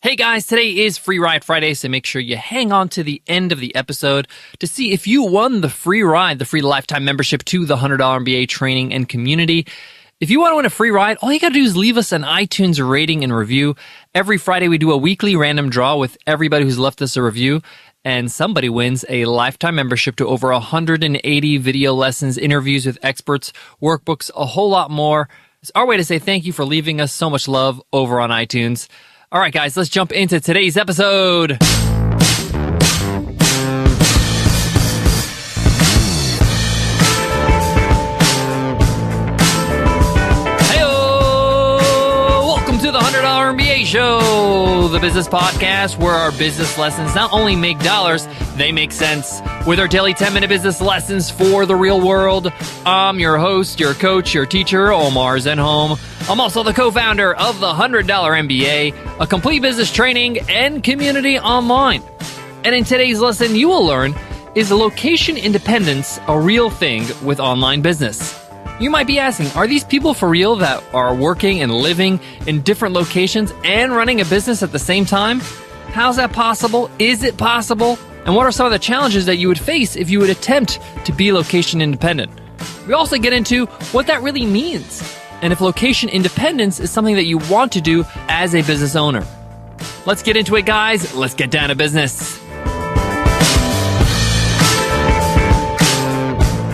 Hey guys, today is Free Ride Friday, so make sure you hang on to the end of the episode to see if you won the free ride, the free lifetime membership to the $100 MBA Training and Community. If you want to win a free ride, all you got to do is leave us an iTunes rating and review. Every Friday, we do a weekly random draw with everybody who's left us a review, and somebody wins a lifetime membership to over 180 video lessons, interviews with experts, workbooks, a whole lot more. It's our way to say thank you for leaving us so much love over on iTunes. All right, guys, let's jump into today's episode. Welcome to the $100 MBA Show, the business podcast where our business lessons not only make dollars, they make sense. With our daily 10-minute business lessons for the real world, I'm your host, your coach, your teacher, Omar Zenhom. I'm also the co-founder of the $100 MBA, a complete business training and community online. And in today's lesson, you will learn, is location independence a real thing with online business? You might be asking, are these people for real that are working and living in different locations and running a business at the same time? How's that possible? Is it possible? And what are some of the challenges that you would face if you would attempt to be location independent? We also get into what that really means, and if location independence is something that you want to do as a business owner. Let's get into it, guys. Let's get down to business.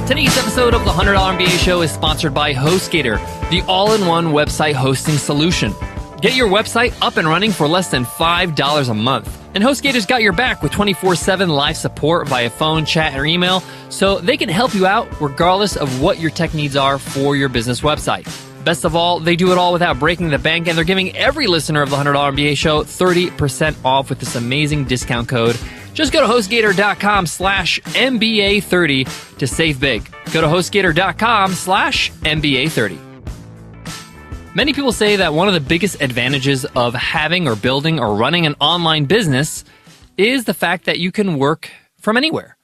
Today's episode of the $100 MBA Show is sponsored by HostGator, the all-in-one website hosting solution. Get your website up and running for less than $5 a month. And HostGator's got your back with 24/7 live support via phone, chat, or email, so they can help you out regardless of what your tech needs are for your business website. Best of all, they do it all without breaking the bank, and they're giving every listener of the $100 MBA Show 30% off with this amazing discount code. Just go to HostGator.com/MBA30 to save big. Go to HostGator.com/MBA30. Many people say that one of the biggest advantages of having or building or running an online business is the fact that you can work from anywhere.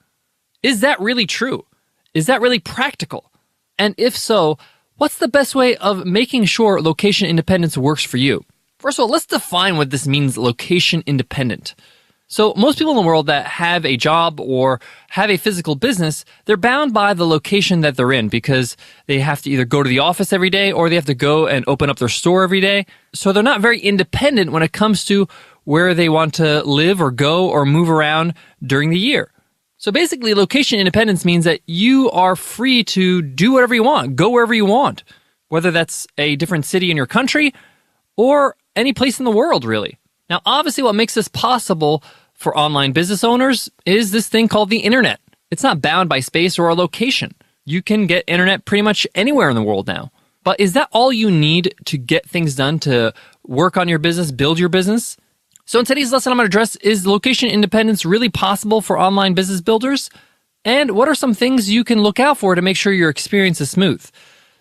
Is that really true? Is that really practical? And if so, what's the best way of making sure location independence works for you? First of all, let's define what this means, location independent. So most people in the world that have a job or have a physical business, they're bound by the location that they're in because they have to either go to the office every day or they have to go and open up their store every day. So they're not very independent when it comes to where they want to live or go or move around during the year. So basically, location independence means that you are free to do whatever you want, go wherever you want, whether that's a different city in your country or any place in the world, really. Now, obviously, what makes this possible for online business owners is this thing called the internet. It's not bound by space or a location. You can get internet pretty much anywhere in the world now. But is that all you need to get things done to work on your business, build your business? So in today's lesson, I'm going to address, is location independence really possible for online business builders? And what are some things you can look out for to make sure your experience is smooth?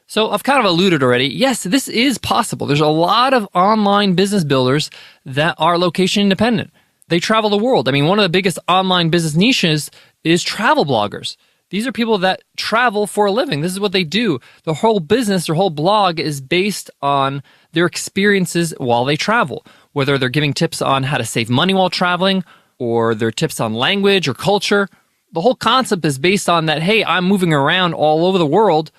So I've kind of alluded already. Yes, this is possible. There's a lot of online business builders that are location independent. They travel the world. I mean, one of the biggest online business niches is travel bloggers. These are people that travel for a living. This is what they do. The whole business, their whole blog is based on their experiences while they travel, whether they're giving tips on how to save money while traveling or their tips on language or culture. The whole concept is based on that, hey, I'm moving around all over the world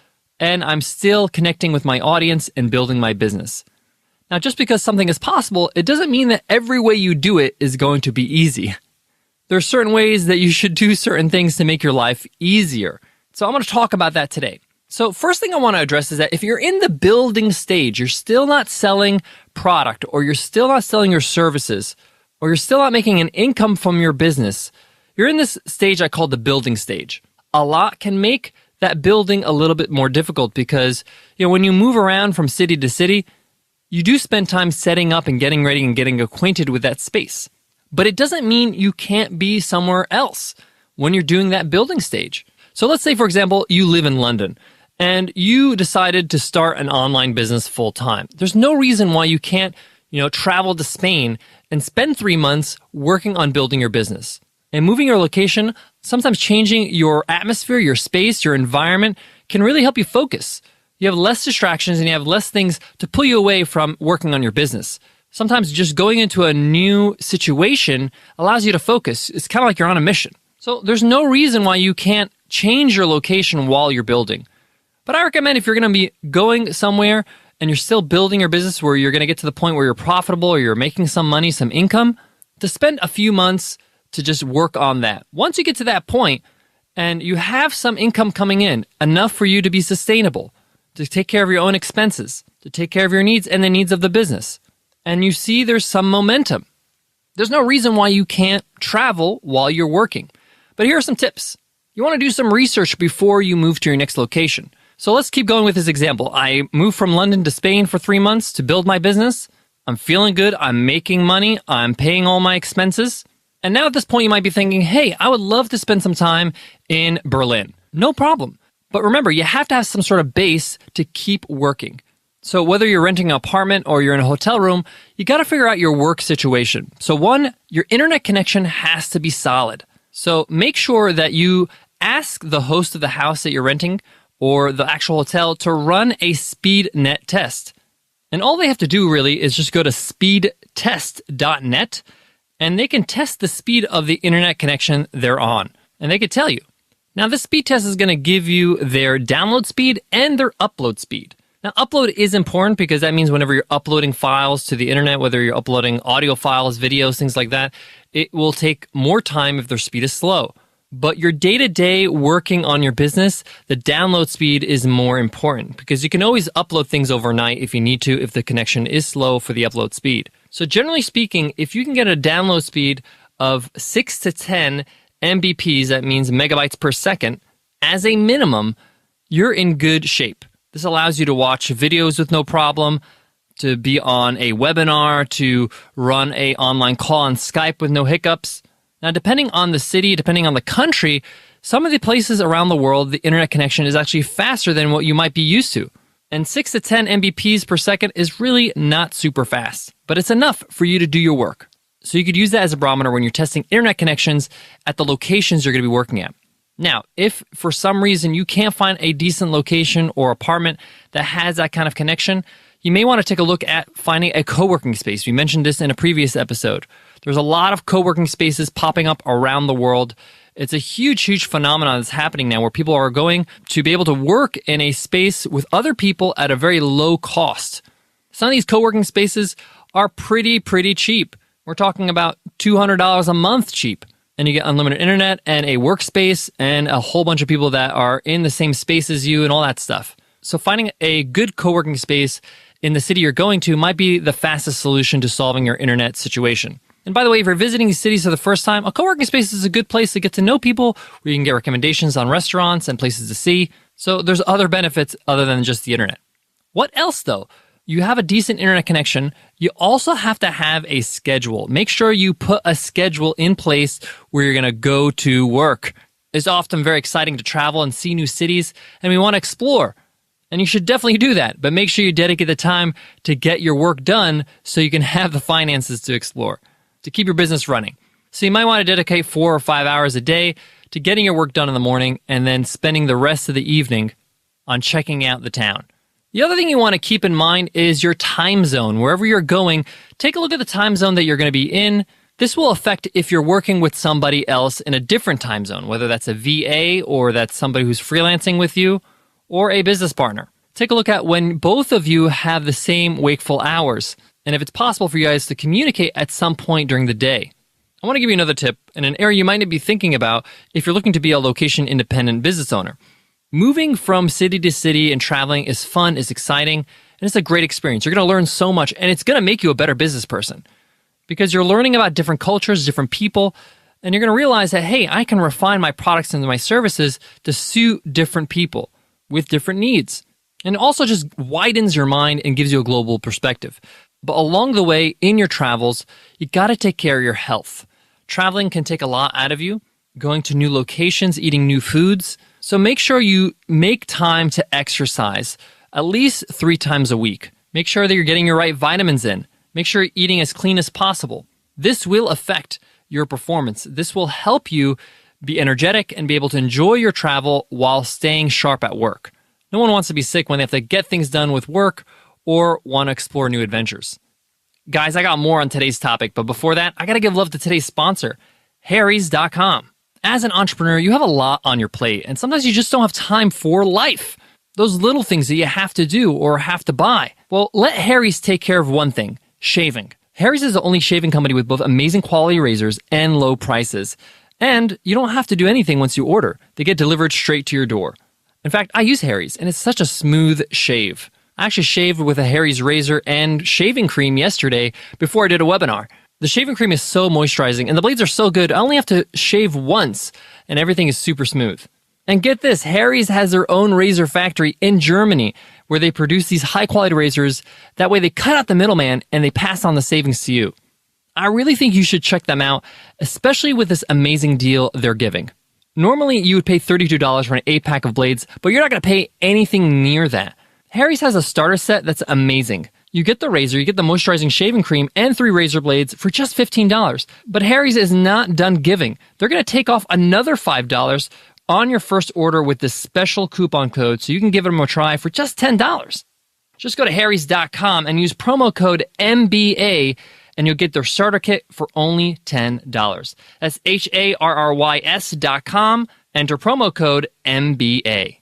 and I'm still connecting with my audience and building my business. Now, just because something is possible, it doesn't mean that every way you do it is going to be easy. There are certain ways that you should do certain things to make your life easier. So I'm going to talk about that today. So first thing I want to address is that if you're in the building stage, you're still not selling product, or you're still not selling your services, or you're still not making an income from your business, you're in this stage I call the building stage. A lot can make that building a little bit more difficult because, when you move around from city to city, you do spend time setting up and getting ready and getting acquainted with that space. But it doesn't mean you can't be somewhere else when you're doing that building stage. So let's say, for example, you live in London and you decided to start an online business full time. There's no reason why you can't, travel to Spain and spend 3 months working on building your business. And moving your location, sometimes changing your atmosphere, your space, your environment can really help you focus. You have less distractions and you have less things to pull you away from working on your business. Sometimes just going into a new situation allows you to focus. It's kind of like you're on a mission. So there's no reason why you can't change your location while you're building. But I recommend if you're going to be going somewhere and you're still building your business where you're going to get to the point where you're profitable or you're making some money, some income, to spend a few months to just work on that. Once you get to that point and you have some income coming in, enough for you to be sustainable, to take care of your own expenses, to take care of your needs and the needs of the business, and you see there's some momentum, there's no reason why you can't travel while you're working. But here are some tips. You want to do some research before you move to your next location. So let's keep going with this example. I moved from London to Spain for 3 months to build my business. I'm feeling good. I'm making money. I'm paying all my expenses. And now at this point, you might be thinking, hey, I would love to spend some time in Berlin. No problem. But remember, you have to have some sort of base to keep working. So whether you're renting an apartment or you're in a hotel room, you got to figure out your work situation. So one, your internet connection has to be solid. So make sure that you ask the host of the house that you're renting or the actual hotel to run a speed net test. And all they have to do really is just go to speedtest.net and they can test the speed of the internet connection they're on. And they can tell you. Now, this speed test is going to give you their download speed and their upload speed. Now, upload is important because that means whenever you're uploading files to the internet, whether you're uploading audio files, videos, things like that, it will take more time if their speed is slow. But your day-to-day working on your business, the download speed is more important because you can always upload things overnight if you need to, if the connection is slow for the upload speed. So generally speaking, if you can get a download speed of 6 to 10 Mbps, that means megabytes per second, as a minimum, you're in good shape. This allows you to watch videos with no problem, to be on a webinar, to run an online call on Skype with no hiccups. Now, depending on the city, depending on the country, some of the places around the world, the internet connection is actually faster than what you might be used to. And 6 to 10 Mbps per second is really not super fast, but it's enough for you to do your work. So you could use that as a barometer when you're testing internet connections at the locations you're going to be working at. Now, if for some reason you can't find a decent location or apartment that has that kind of connection, you may want to take a look at finding a co-working space. We mentioned this in a previous episode. There's a lot of co-working spaces popping up around the world. It's a huge, huge phenomenon that's happening now where people are going to be able to work in a space with other people at a very low cost. Some of these co-working spaces are pretty cheap. We're talking about $200 a month cheap. And you get unlimited internet and a workspace and a whole bunch of people that are in the same space as you and all that stuff. So finding a good co-working space in the city you're going to might be the fastest solution to solving your internet situation. And by the way, if you're visiting these cities for the first time, a co-working space is a good place to get to know people where you can get recommendations on restaurants and places to see. So there's other benefits other than just the internet. What else though? You have a decent internet connection. You also have to have a schedule. Make sure you put a schedule in place where you're going to go to work. It's often very exciting to travel and see new cities, and we want to explore. And you should definitely do that, but make sure you dedicate the time to get your work done so you can have the finances to explore, to keep your business running. So you might want to dedicate 4 or 5 hours a day to getting your work done in the morning and then spending the rest of the evening on checking out the town. The other thing you want to keep in mind is your time zone. Wherever you're going, take a look at the time zone that you're going to be in. This will affect if you're working with somebody else in a different time zone, whether that's a VA or that's somebody who's freelancing with you or a business partner. Take a look at when both of you have the same wakeful hours and if it's possible for you guys to communicate at some point during the day. I want to give you another tip in an area you might not be thinking about if you're looking to be a location-independent business owner. Moving from city to city and traveling is fun, is exciting, and it's a great experience. You're going to learn so much, and it's going to make you a better business person because you're learning about different cultures, different people, and you're going to realize that, hey, I can refine my products and my services to suit different people with different needs. And it also just widens your mind and gives you a global perspective. But along the way, in your travels, you got to take care of your health. Traveling can take a lot out of you, going to new locations, eating new foods. So make sure you make time to exercise at least 3 times a week. Make sure that you're getting your right vitamins in. Make sure you're eating as clean as possible. This will affect your performance. This will help you be energetic and be able to enjoy your travel while staying sharp at work. No one wants to be sick when they have to get things done with work or want to explore new adventures. Guys, I got more on today's topic, but before that, I got to give love to today's sponsor, Harrys.com. As an entrepreneur, you have a lot on your plate, and sometimes you just don't have time for life. Those little things that you have to do or have to buy. Well, let Harry's take care of one thing, shaving. Harry's is the only shaving company with both amazing quality razors and low prices. And you don't have to do anything once you order. They get delivered straight to your door. In fact, I use Harry's, and it's such a smooth shave. I actually shaved with a Harry's razor and shaving cream yesterday before I did a webinar. The shaving cream is so moisturizing, and the blades are so good, I only have to shave once, and everything is super smooth. And get this, Harry's has their own razor factory in Germany where they produce these high-quality razors. That way they cut out the middleman and they pass on the savings to you. I really think you should check them out, especially with this amazing deal they're giving. Normally, you would pay $32 for an 8-pack of blades, but you're not going to pay anything near that. Harry's has a starter set that's amazing. You get the razor, you get the moisturizing shaving cream, and 3 razor blades for just $15. But Harry's is not done giving. They're going to take off another $5 on your first order with this special coupon code, so you can give them a try for just $10. Just go to harrys.com and use promo code MBA, and you'll get their starter kit for only $10. That's HARRYS.com. Enter promo code MBA.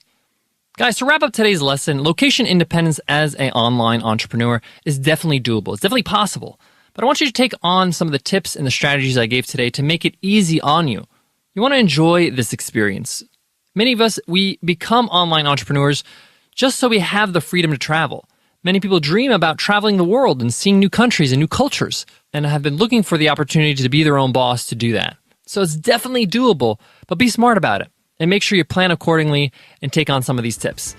Guys, to wrap up today's lesson, location independence as an online entrepreneur is definitely doable. It's definitely possible. But I want you to take on some of the tips and the strategies I gave today to make it easy on you. You want to enjoy this experience. Many of us, we become online entrepreneurs just so we have the freedom to travel. Many people dream about traveling the world and seeing new countries and new cultures, and have been looking for the opportunity to be their own boss to do that. So it's definitely doable, but be smart about it. And make sure you plan accordingly and take on some of these tips.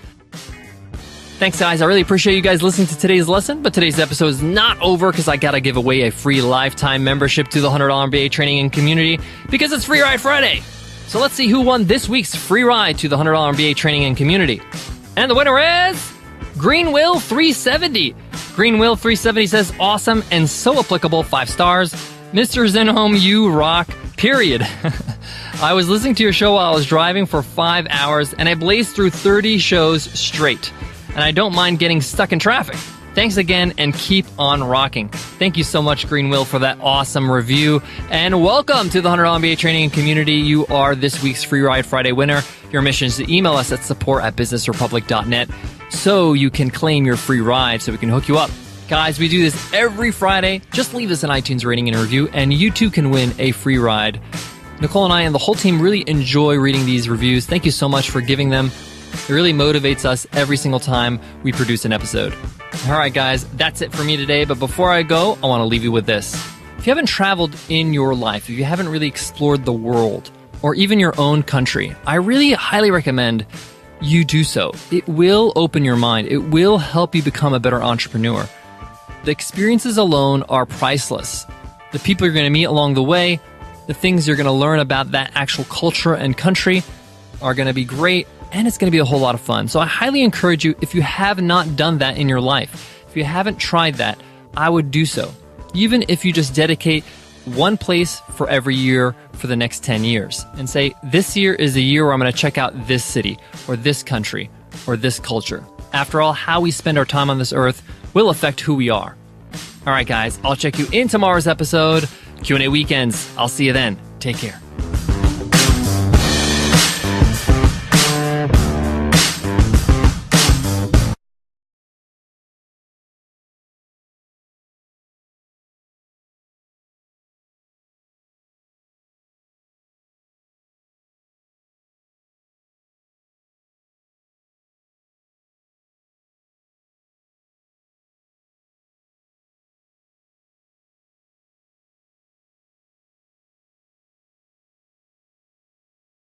Thanks, guys. I really appreciate you guys listening to today's lesson, but today's episode is not over because I got to give away a free lifetime membership to the $100 MBA Training and Community because it's Free Ride Friday. So let's see who won this week's free ride to the $100 MBA Training and Community. And the winner is Green Will 370. Green Will 370 says, awesome and so applicable, 5 stars. Mr. Zenhome, you rock, period. I was listening to your show while I was driving for 5 hours, and I blazed through 30 shows straight. And I don't mind getting stuck in traffic. Thanks again, and keep on rocking. Thank you so much, Green Will, for that awesome review. And welcome to the $100 MBA Training and Community. You are this week's Free Ride Friday winner. Your mission is to email us at support@businessrepublic.net so you can claim your free ride so we can hook you up. Guys, we do this every Friday. Just leave us an iTunes rating and a review, and you too can win a free ride. Nicole and I and the whole team really enjoy reading these reviews. Thank you so much for giving them. It really motivates us every single time we produce an episode. All right, guys, that's it for me today. But before I go, I want to leave you with this. If you haven't traveled in your life, if you haven't really explored the world or even your own country, I really highly recommend you do so. It will open your mind. It will help you become a better entrepreneur. The experiences alone are priceless. The people you're going to meet along the way, the things you're going to learn about that actual culture and country are going to be great, and it's going to be a whole lot of fun. So I highly encourage you, if you have not done that in your life, if you haven't tried that, I would do so. Even if you just dedicate one place for every year for the next 10 years and say, this year is the year where I'm going to check out this city or this country or this culture. After all, how we spend our time on this earth will affect who we are. All right, guys, I'll check you in tomorrow's episode. Q&A weekends. I'll see you then. Take care.